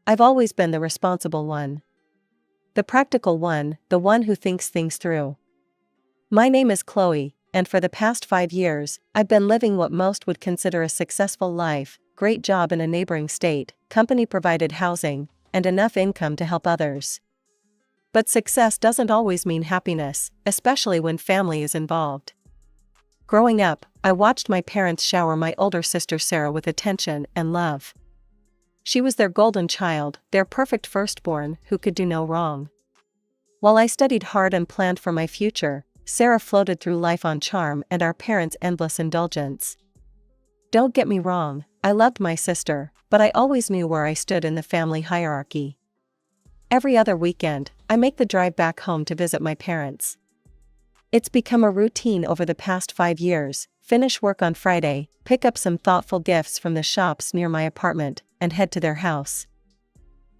I've always been the responsible one. The practical one, the one who thinks things through. My name is Chloe, and for the past 5 years, I've been living what most would consider a successful life, great job in a neighboring state, company-provided housing, and enough income to help others. But success doesn't always mean happiness, especially when family is involved. Growing up, I watched my parents shower my older sister Sarah with attention and love. She was their golden child, their perfect firstborn, who could do no wrong. While I studied hard and planned for my future, Sarah floated through life on charm and our parents' endless indulgence. Don't get me wrong, I loved my sister, but I always knew where I stood in the family hierarchy. Every other weekend, I make the drive back home to visit my parents. It's become a routine over the past 5 years, finish work on Friday, pick up some thoughtful gifts from the shops near my apartment, and head to their house.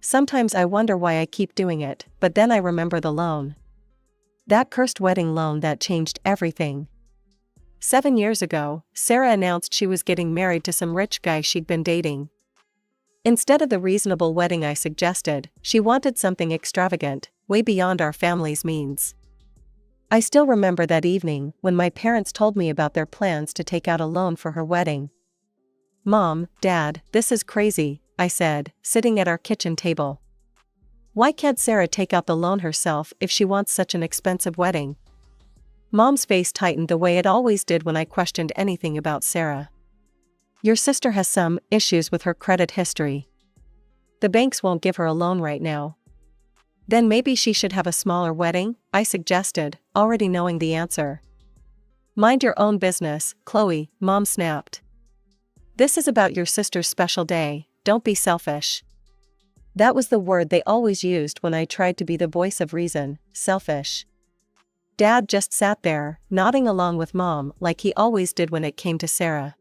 Sometimes I wonder why I keep doing it, but then I remember the loan. That cursed wedding loan that changed everything. 7 years ago, Sarah announced she was getting married to some rich guy she'd been dating. Instead of the reasonable wedding I suggested, she wanted something extravagant, way beyond our family's means. I still remember that evening when my parents told me about their plans to take out a loan for her wedding. "Mom, Dad, this is crazy," I said, sitting at our kitchen table. "Why can't Sarah take out the loan herself if she wants such an expensive wedding?" Mom's face tightened the way it always did when I questioned anything about Sarah. "Your sister has some issues with her credit history. The banks won't give her a loan right now." "Then maybe she should have a smaller wedding," I suggested, already knowing the answer. "Mind your own business, Chloe," Mom snapped. "This is about your sister's special day, don't be selfish." That was the word they always used when I tried to be the voice of reason, selfish. Dad just sat there, nodding along with Mom like he always did when it came to Sarah.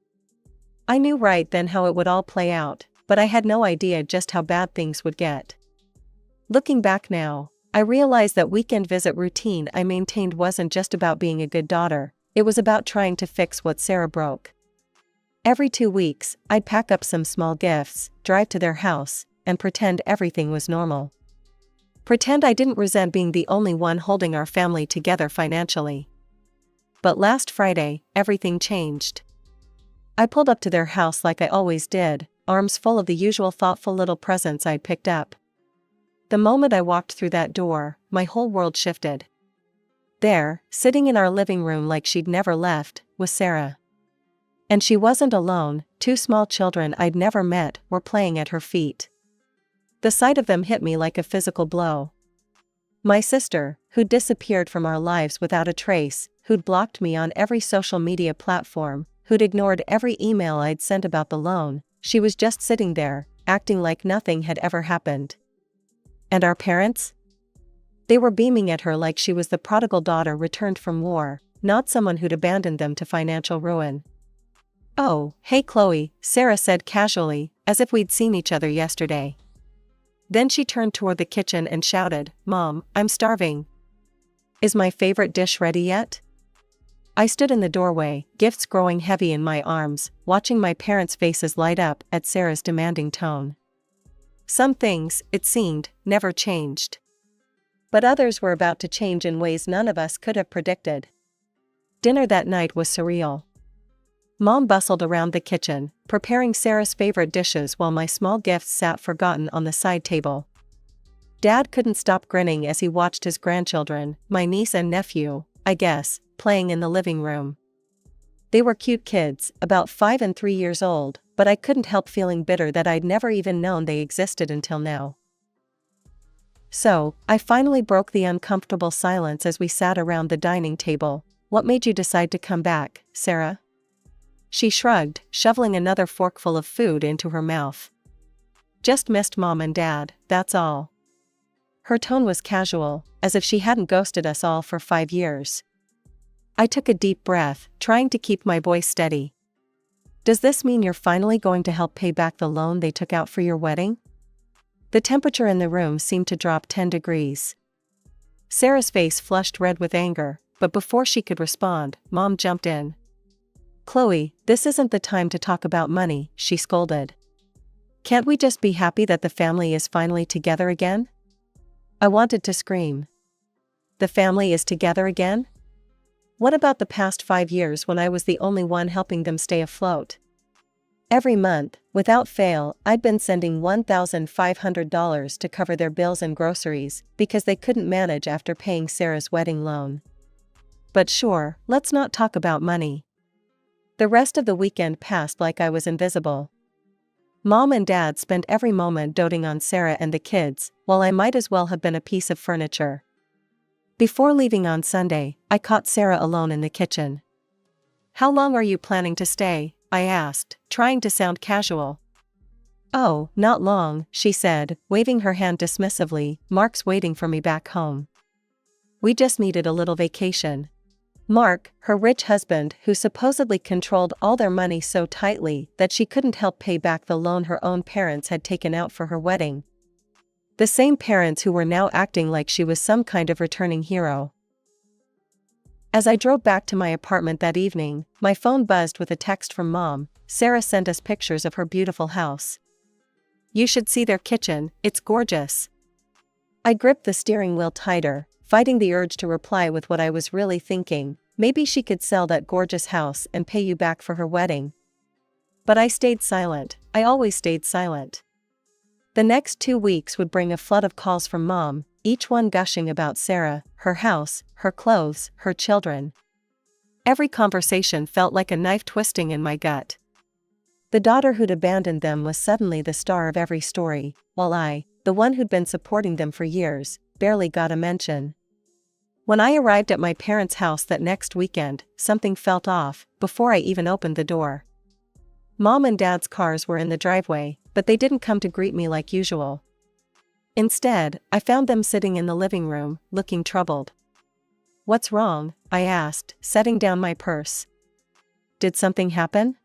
I knew right then how it would all play out, but I had no idea just how bad things would get. Looking back now, I realized that weekend visit routine I maintained wasn't just about being a good daughter, it was about trying to fix what Sarah broke. Every 2 weeks, I'd pack up some small gifts, drive to their house, and pretend everything was normal. Pretend I didn't resent being the only one holding our family together financially. But last Friday, everything changed. I pulled up to their house like I always did, arms full of the usual thoughtful little presents I'd picked up. The moment I walked through that door, my whole world shifted. There, sitting in our living room like she'd never left, was Sarah. And she wasn't alone, 2 small children I'd never met were playing at her feet. The sight of them hit me like a physical blow. My sister, who'd disappeared from our lives without a trace, who'd blocked me on every social media platform, who'd ignored every email I'd sent about the loan, she was just sitting there, acting like nothing had ever happened. And our parents? They were beaming at her like she was the prodigal daughter returned from war, not someone who'd abandoned them to financial ruin. "Oh, hey Chloe," Sarah said casually, as if we'd seen each other yesterday. Then she turned toward the kitchen and shouted, "Mom, I'm starving. Is my favorite dish ready yet?" I stood in the doorway, gifts growing heavy in my arms, watching my parents' faces light up at Sarah's demanding tone. Some things, it seemed, never changed. But others were about to change in ways none of us could have predicted. Dinner that night was surreal. Mom bustled around the kitchen, preparing Sarah's favorite dishes while my small gifts sat forgotten on the side table. Dad couldn't stop grinning as he watched his grandchildren, my niece and nephew, I guess, playing in the living room. They were cute kids, about 5 and 3 years old, but I couldn't help feeling bitter that I'd never even known they existed until now. So, I finally broke the uncomfortable silence as we sat around the dining table. "What made you decide to come back, Sarah?" She shrugged, shoveling another forkful of food into her mouth. "Just missed Mom and Dad, that's all." Her tone was casual, as if she hadn't ghosted us all for 5 years. I took a deep breath, trying to keep my voice steady. "Does this mean you're finally going to help pay back the loan they took out for your wedding?" The temperature in the room seemed to drop 10 degrees. Sarah's face flushed red with anger, but before she could respond, Mom jumped in. "Chloe, this isn't the time to talk about money," she scolded. Can't we just be happy that the family is finally together again? I wanted to scream. The family is together again? What about the past 5 years when I was the only one helping them stay afloat? Every month, without fail, I'd been sending $1,500 to cover their bills and groceries because they couldn't manage after paying Sarah's wedding loan. But sure, let's not talk about money. The rest of the weekend passed like I was invisible. Mom and Dad spent every moment doting on Sarah and the kids, while I might as well have been a piece of furniture. Before leaving on Sunday, I caught Sarah alone in the kitchen. "How long are you planning to stay?" I asked, trying to sound casual. "Oh, not long," she said, waving her hand dismissively. "Mark's waiting for me back home. We just needed a little vacation." Mark, her rich husband who supposedly controlled all their money so tightly that she couldn't help pay back the loan her own parents had taken out for her wedding. The same parents who were now acting like she was some kind of returning hero. As I drove back to my apartment that evening, my phone buzzed with a text from Mom. "Sarah sent us pictures of her beautiful house. You should see their kitchen, it's gorgeous." I gripped the steering wheel tighter, fighting the urge to reply with what I was really thinking: maybe she could sell that gorgeous house and pay you back for her wedding. But I stayed silent. I always stayed silent. The next 2 weeks would bring a flood of calls from Mom, each one gushing about Sarah, her house, her clothes, her children. Every conversation felt like a knife twisting in my gut. The daughter who'd abandoned them was suddenly the star of every story, while I, the one who'd been supporting them for years, barely got a mention. When I arrived at my parents' house that next weekend, something felt off before I even opened the door. Mom and Dad's cars were in the driveway, but they didn't come to greet me like usual. Instead, I found them sitting in the living room, looking troubled. "What's wrong?" I asked, setting down my purse. "Did something happen?"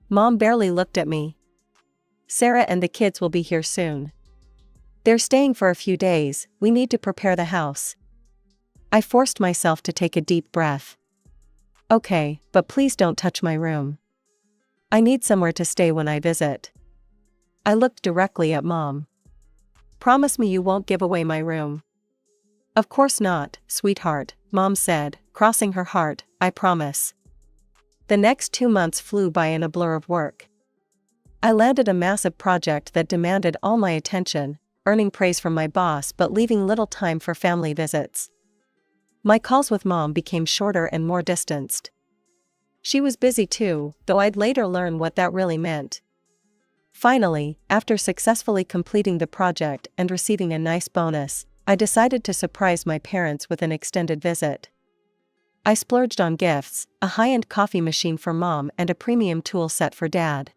Mom barely looked at me. "Sarah and the kids will be here soon. They're staying for a few days, we need to prepare the house." I forced myself to take a deep breath. "Okay, but please don't touch my room. I need somewhere to stay when I visit." I looked directly at Mom. "Promise me you won't give away my room." "Of course not, sweetheart," Mom said, crossing her heart. "I promise." The next 2 months flew by in a blur of work. I landed a massive project that demanded all my attention, earning praise from my boss but leaving little time for family visits. My calls with Mom became shorter and more distanced. She was busy too, though I'd later learn what that really meant. Finally, after successfully completing the project and receiving a nice bonus, I decided to surprise my parents with an extended visit. I splurged on gifts, a high-end coffee machine for Mom and a premium tool set for Dad.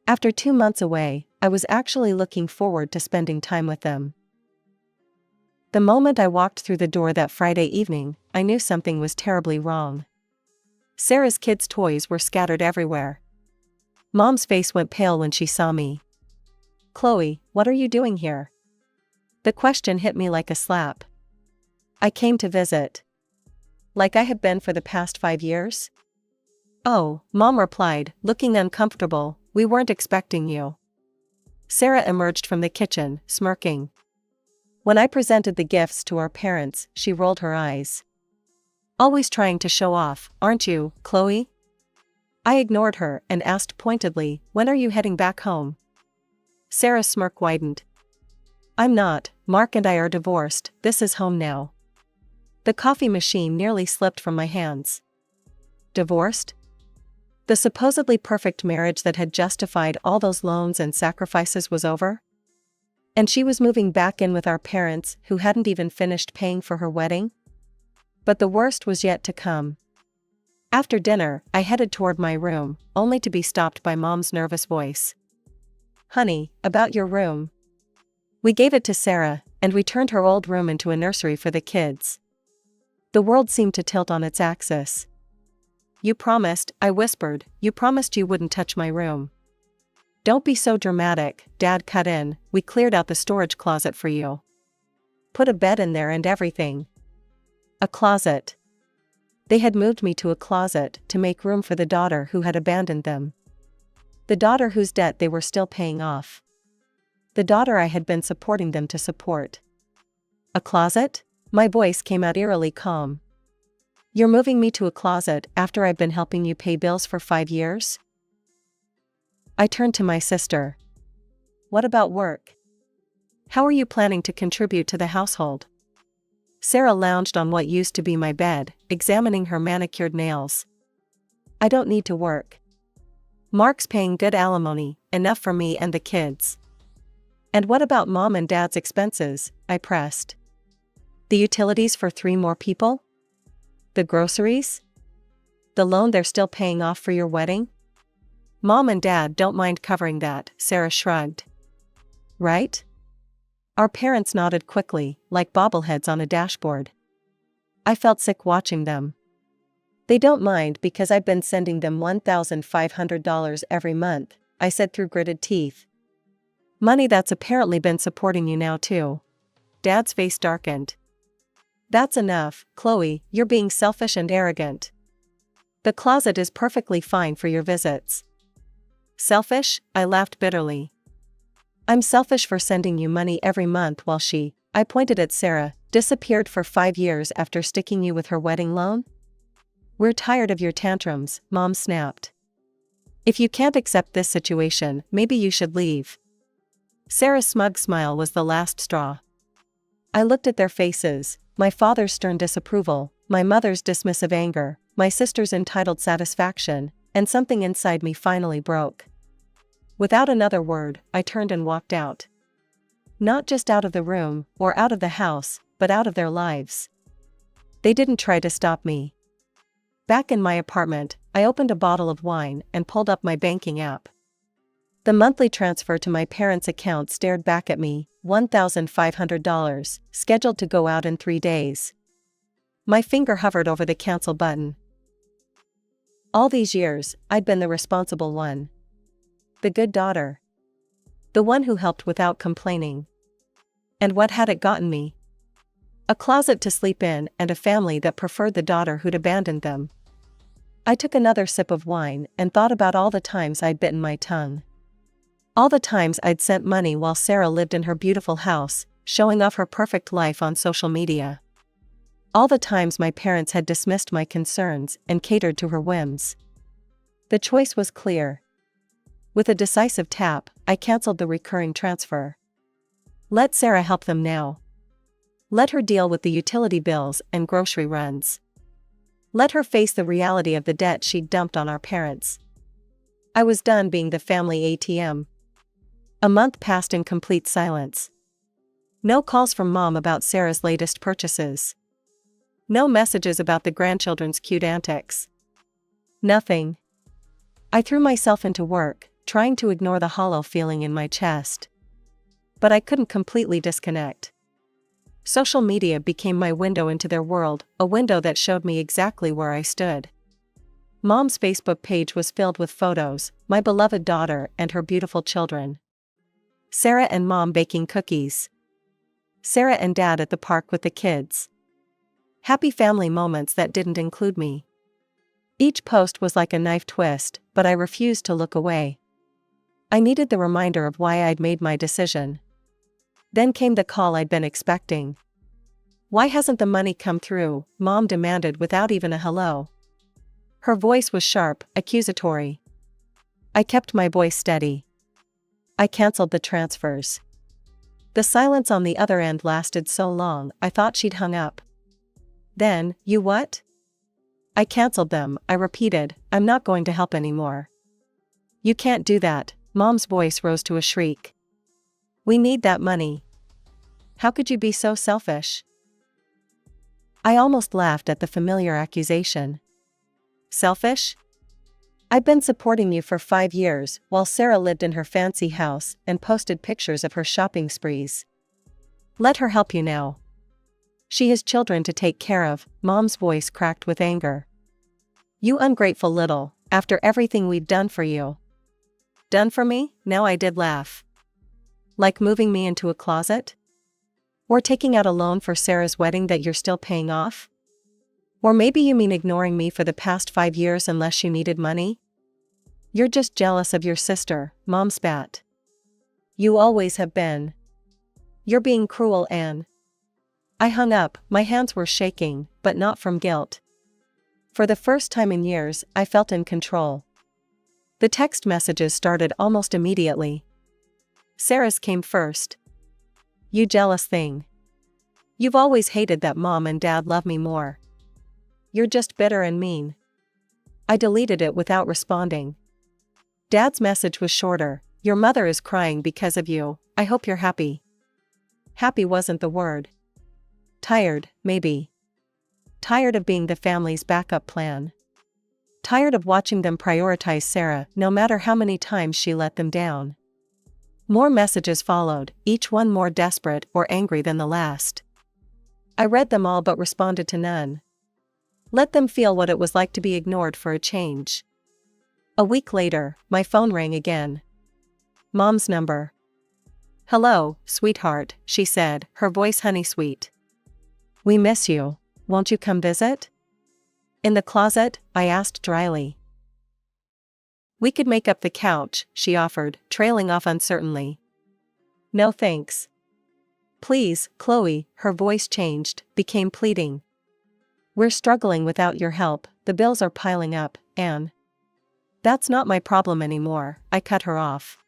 After 2 months away, I was actually looking forward to spending time with them. The moment I walked through the door that Friday evening, I knew something was terribly wrong. Sarah's kids' toys were scattered everywhere. Mom's face went pale when she saw me. "Chloe, what are you doing here?" The question hit me like a slap. "I came to visit." Like I had been for the past 5 years? "Oh," Mom replied, looking uncomfortable, "we weren't expecting you." Sarah emerged from the kitchen, smirking. When I presented the gifts to our parents, she rolled her eyes. "Always trying to show off, aren't you, Chloe?" I ignored her and asked pointedly, "When are you heading back home?" Sarah's smirk widened. "I'm not, Mark and I are divorced, this is home now." The coffee machine nearly slipped from my hands. Divorced? The supposedly perfect marriage that had justified all those loans and sacrifices was over? And she was moving back in with our parents who hadn't even finished paying for her wedding? But the worst was yet to come. After dinner, I headed toward my room, only to be stopped by Mom's nervous voice. "Honey, about your room." We gave it to Sarah, and we turned her old room into a nursery for the kids. The world seemed to tilt on its axis. "You promised," I whispered, "you promised you wouldn't touch my room." "Don't be so dramatic," Dad cut in, "we cleared out the storage closet for you. Put a bed in there and everything." A closet. They had moved me to a closet to make room for the daughter who had abandoned them. The daughter whose debt they were still paying off. The daughter I had been supporting them to support. A closet? My voice came out eerily calm. You're moving me to a closet after I've been helping you pay bills for 5 years? I turned to my sister. What about work? How are you planning to contribute to the household? Sarah lounged on what used to be my bed, examining her manicured nails. I don't need to work. Mark's paying good alimony, enough for me and the kids. And what about mom and dad's expenses? I pressed. The utilities for 3 more people? The groceries? The loan they're still paying off for your wedding? Mom and dad don't mind covering that, Sarah shrugged. Right? Our parents nodded quickly, like bobbleheads on a dashboard. I felt sick watching them. They don't mind because I've been sending them $1,500 every month, I said through gritted teeth. Money that's apparently been supporting you now too. Dad's face darkened. That's enough, Chloe, you're being selfish and arrogant. The closet is perfectly fine for your visits. Selfish? I laughed bitterly. I'm selfish for sending you money every month while she, I pointed at Sarah, disappeared for 5 years after sticking you with her wedding loan? We're tired of your tantrums, Mom snapped. If you can't accept this situation, maybe you should leave. Sarah's smug smile was the last straw. I looked at their faces, my father's stern disapproval, my mother's dismissive anger, my sister's entitled satisfaction, and something inside me finally broke. Without another word, I turned and walked out. Not just out of the room, or out of the house, but out of their lives. They didn't try to stop me. Back in my apartment, I opened a bottle of wine and pulled up my banking app. The monthly transfer to my parents' account stared back at me, $1,500, scheduled to go out in 3 days. My finger hovered over the cancel button. All these years, I'd been the responsible one. The good daughter. The one who helped without complaining. And what had it gotten me? A closet to sleep in and a family that preferred the daughter who'd abandoned them. I took another sip of wine and thought about all the times I'd bitten my tongue. All the times I'd sent money while Sarah lived in her beautiful house, showing off her perfect life on social media. All the times my parents had dismissed my concerns and catered to her whims. The choice was clear. With a decisive tap, I canceled the recurring transfer. Let Sarah help them now. Let her deal with the utility bills and grocery runs. Let her face the reality of the debt she'd dumped on our parents. I was done being the family ATM. A month passed in complete silence. No calls from Mom about Sarah's latest purchases. No messages about the grandchildren's cute antics. Nothing. I threw myself into work, trying to ignore the hollow feeling in my chest. But I couldn't completely disconnect. Social media became my window into their world, a window that showed me exactly where I stood. Mom's Facebook page was filled with photos, my beloved daughter and her beautiful children. Sarah and Mom baking cookies. Sarah and Dad at the park with the kids. Happy family moments that didn't include me. Each post was like a knife twist, but I refused to look away. I needed the reminder of why I'd made my decision. Then came the call I'd been expecting. Why hasn't the money come through? Mom demanded without even a hello. Her voice was sharp, accusatory. I kept my voice steady. I canceled the transfers. The silence on the other end lasted so long, I thought she'd hung up. Then, you what? I canceled them, I repeated, I'm not going to help anymore. You can't do that, Mom's voice rose to a shriek. We need that money. How could you be so selfish? I almost laughed at the familiar accusation. Selfish? I've been supporting you for 5 years while Sarah lived in her fancy house and posted pictures of her shopping sprees. Let her help you now. She has children to take care of, Mom's voice cracked with anger. You ungrateful little, after everything we've done for you. Done for me? Now I did laugh. Like moving me into a closet? Or taking out a loan for Sarah's wedding that you're still paying off? Or maybe you mean ignoring me for the past 5 years unless you needed money? You're just jealous of your sister, Mom spat. You always have been. You're being cruel, Anne. I hung up, my hands were shaking, but not from guilt. For the first time in years, I felt in control. The text messages started almost immediately. Sarah's came first. You jealous thing. You've always hated that Mom and Dad love me more. You're just bitter and mean. I deleted it without responding. Dad's message was shorter. Your mother is crying because of you. I hope you're happy. Happy wasn't the word. Tired, maybe. Tired of being the family's backup plan. Tired of watching them prioritize Sarah no matter how many times she let them down. More messages followed, each one more desperate or angry than the last. I read them all but responded to none. Let them feel what it was like to be ignored for a change. A week later, my phone rang again. Mom's number. Hello, sweetheart, she said, her voice honey-sweet. We miss you. Won't you come visit? In the closet, I asked dryly. We could make up the couch, she offered, trailing off uncertainly. No thanks. Please, Chloe, her voice changed, became pleading. We're struggling without your help, the bills are piling up, Anne. That's not my problem anymore, I cut her off.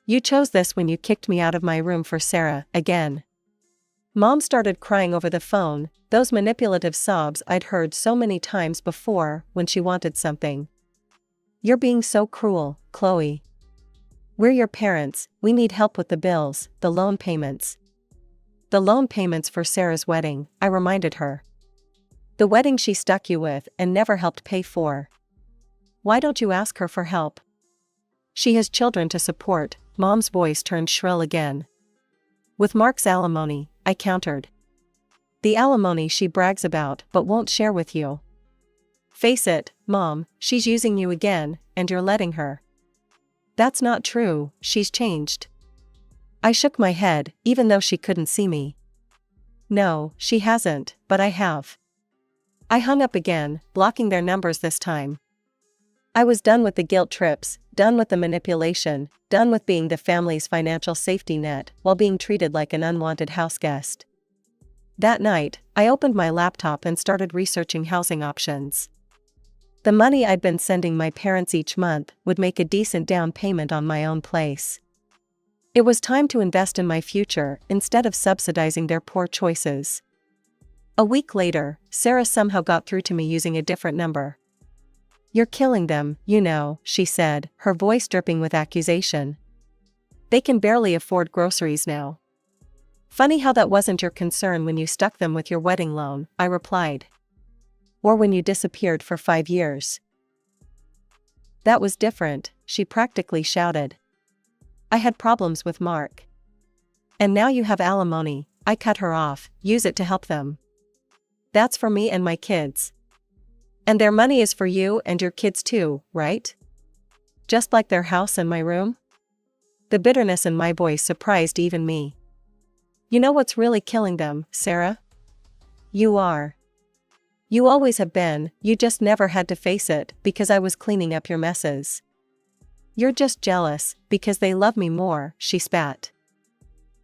You chose this when you kicked me out of my room for Sarah, again. Mom started crying over the phone, those manipulative sobs I'd heard so many times before when she wanted something. You're being so cruel, Chloe. We're your parents, we need help with the bills, the loan payments. The loan payments for Sarah's wedding, I reminded her. The wedding she stuck you with and never helped pay for. Why don't you ask her for help? She has children to support, Mom's voice turned shrill again. With Mark's alimony, I countered. The alimony she brags about but won't share with you. Face it, Mom, she's using you again, and you're letting her. That's not true, she's changed. I shook my head, even though she couldn't see me. No, she hasn't, but I have. I hung up again, blocking their numbers this time. I was done with the guilt trips, done with the manipulation, done with being the family's financial safety net while being treated like an unwanted houseguest. That night, I opened my laptop and started researching housing options. The money I'd been sending my parents each month would make a decent down payment on my own place. It was time to invest in my future instead of subsidizing their poor choices. A week later, Sarah somehow got through to me using a different number. You're killing them, you know, she said, her voice dripping with accusation. They can barely afford groceries now. Funny how that wasn't your concern when you stuck them with your wedding loan, I replied. Or when you disappeared for 5 years. That was different, she practically shouted. I had problems with Mark. And now you have alimony, I cut her off, use it to help them. That's for me and my kids. And their money is for you and your kids too, right? Just like their house and my room? The bitterness in my voice surprised even me. You know what's really killing them, Sarah? You are. You always have been, you just never had to face it because I was cleaning up your messes. You're just jealous, because they love me more, she spat.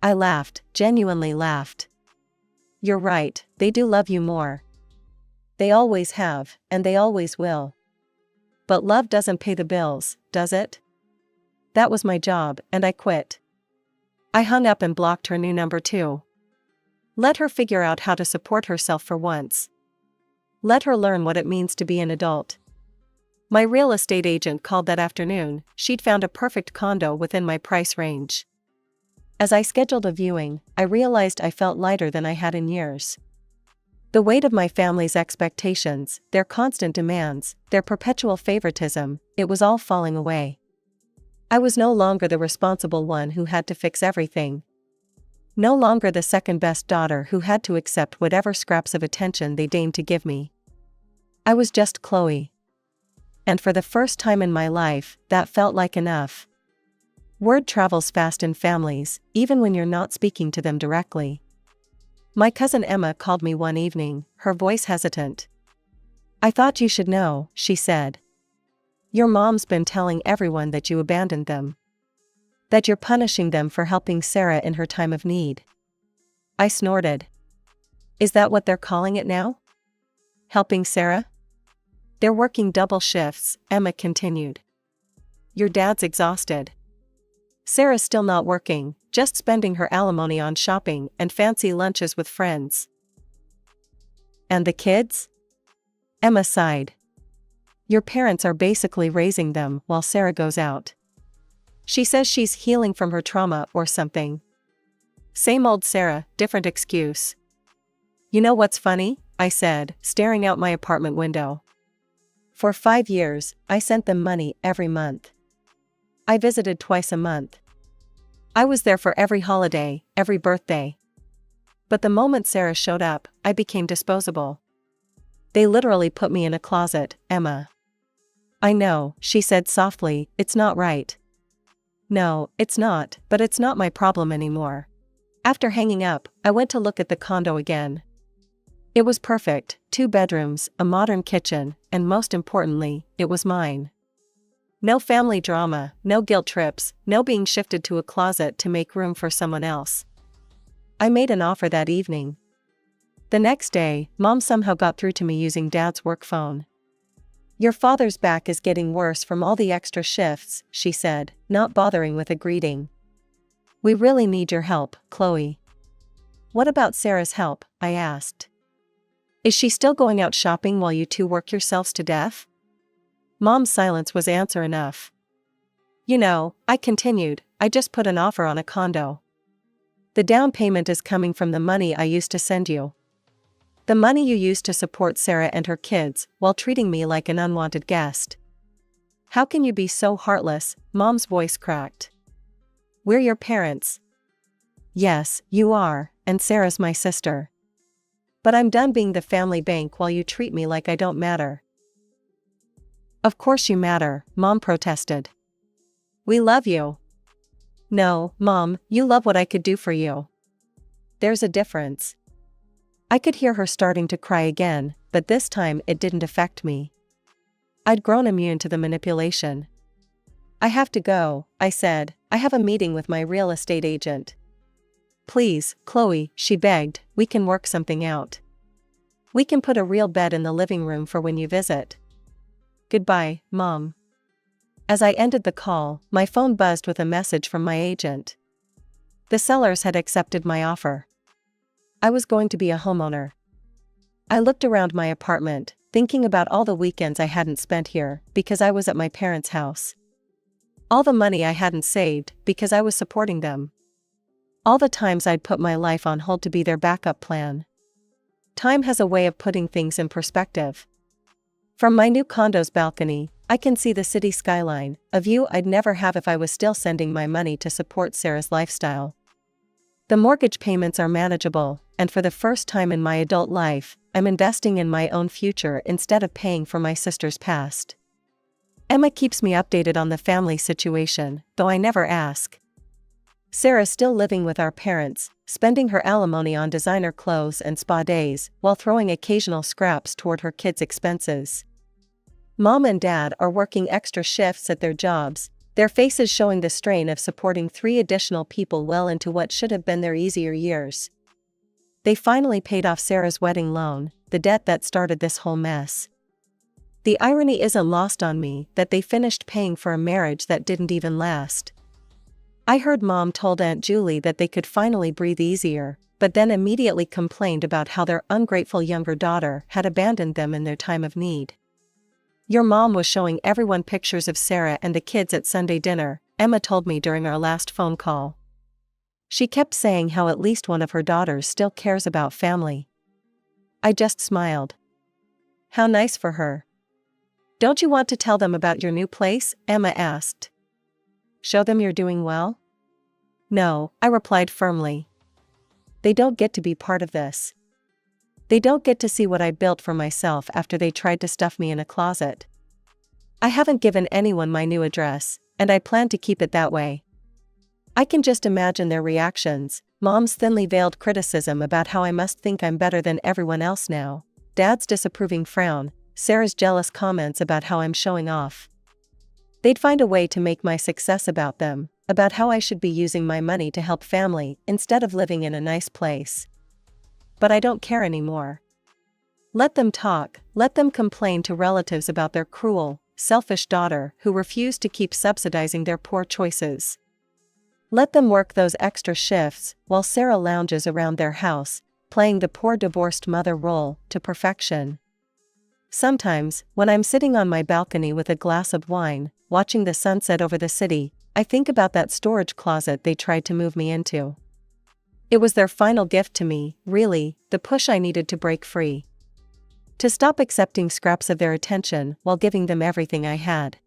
I laughed, genuinely laughed. You're right, they do love you more. They always have, and they always will. But love doesn't pay the bills, does it? That was my job, and I quit. I hung up and blocked her new number too. Let her figure out how to support herself for once. Let her learn what it means to be an adult. My real estate agent called that afternoon, she'd found a perfect condo within my price range. As I scheduled a viewing, I realized I felt lighter than I had in years. The weight of my family's expectations, their constant demands, their perpetual favoritism, it was all falling away. I was no longer the responsible one who had to fix everything. No longer the second-best daughter who had to accept whatever scraps of attention they deigned to give me. I was just Chloe. And for the first time in my life, that felt like enough. Word travels fast in families, even when you're not speaking to them directly. My cousin Emma called me one evening, her voice hesitant. I thought you should know, she said. Your mom's been telling everyone that you abandoned them. That you're punishing them for helping Sarah in her time of need. I snorted. Is that what they're calling it now? Helping Sarah? They're working double shifts, Emma continued. Your dad's exhausted. Sarah's still not working, just spending her alimony on shopping and fancy lunches with friends. And the kids? Emma sighed. Your parents are basically raising them while Sarah goes out. She says she's healing from her trauma or something. Same old Sarah, different excuse. You know what's funny? I said, staring out my apartment window. For 5 years, I sent them money every month. I visited twice a month. I was there for every holiday, every birthday. But the moment Sarah showed up, I became disposable. They literally put me in a closet, Emma. I know, she said softly, it's not right. No, it's not, but it's not my problem anymore. After hanging up, I went to look at the condo again. It was perfect, 2 bedrooms, a modern kitchen, and most importantly, it was mine. No family drama, no guilt trips, no being shifted to a closet to make room for someone else. I made an offer that evening. The next day, Mom somehow got through to me using Dad's work phone. Your father's back is getting worse from all the extra shifts, she said, not bothering with a greeting. We really need your help, Chloe. What about Sarah's help? I asked. Is she still going out shopping while you two work yourselves to death? Mom's silence was answer enough. You know, I continued, I just put an offer on a condo. The down payment is coming from the money I used to send you. The money you used to support Sarah and her kids while treating me like an unwanted guest. How can you be so heartless? Mom's voice cracked. We're your parents. Yes, you are, and Sarah's my sister. But I'm done being the family bank while you treat me like I don't matter. Of course you matter, Mom protested. We love you. No, Mom, you love what I could do for you. There's a difference. I could hear her starting to cry again, but this time it didn't affect me. I'd grown immune to the manipulation. I have to go, I said, I have a meeting with my real estate agent. Please, Chloe, she begged, we can work something out. We can put a real bed in the living room for when you visit. Goodbye, Mom. As I ended the call, my phone buzzed with a message from my agent. The sellers had accepted my offer. I was going to be a homeowner. I looked around my apartment, thinking about all the weekends I hadn't spent here because I was at my parents' house. All the money I hadn't saved because I was supporting them. All the times I'd put my life on hold to be their backup plan. Time has a way of putting things in perspective. From my new condo's balcony, I can see the city skyline, a view I'd never have if I was still sending my money to support Sarah's lifestyle. The mortgage payments are manageable, and for the first time in my adult life, I'm investing in my own future instead of paying for my sister's past. Emma keeps me updated on the family situation, though I never ask. Sarah's still living with our parents, spending her alimony on designer clothes and spa days, while throwing occasional scraps toward her kids' expenses. Mom and Dad are working extra shifts at their jobs, their faces showing the strain of supporting 3 additional people well into what should have been their easier years. They finally paid off Sarah's wedding loan, the debt that started this whole mess. The irony isn't lost on me that they finished paying for a marriage that didn't even last. I heard Mom told Aunt Julie that they could finally breathe easier, but then immediately complained about how their ungrateful younger daughter had abandoned them in their time of need. Your mom was showing everyone pictures of Sarah and the kids at Sunday dinner, Emma told me during our last phone call. She kept saying how at least one of her daughters still cares about family. I just smiled. How nice for her. Don't you want to tell them about your new place? Emma asked. Show them you're doing well? No, I replied firmly. They don't get to be part of this. They don't get to see what I built for myself after they tried to stuff me in a closet. I haven't given anyone my new address, and I plan to keep it that way. I can just imagine their reactions, Mom's thinly veiled criticism about how I must think I'm better than everyone else now, Dad's disapproving frown, Sarah's jealous comments about how I'm showing off. They'd find a way to make my success about them, about how I should be using my money to help family instead of living in a nice place. But I don't care anymore. Let them talk, let them complain to relatives about their cruel, selfish daughter who refused to keep subsidizing their poor choices. Let them work those extra shifts while Sarah lounges around their house, playing the poor divorced mother role to perfection. Sometimes, when I'm sitting on my balcony with a glass of wine, watching the sunset over the city, I think about that storage closet they tried to move me into. It was their final gift to me, really, the push I needed to break free. To stop accepting scraps of their attention while giving them everything I had.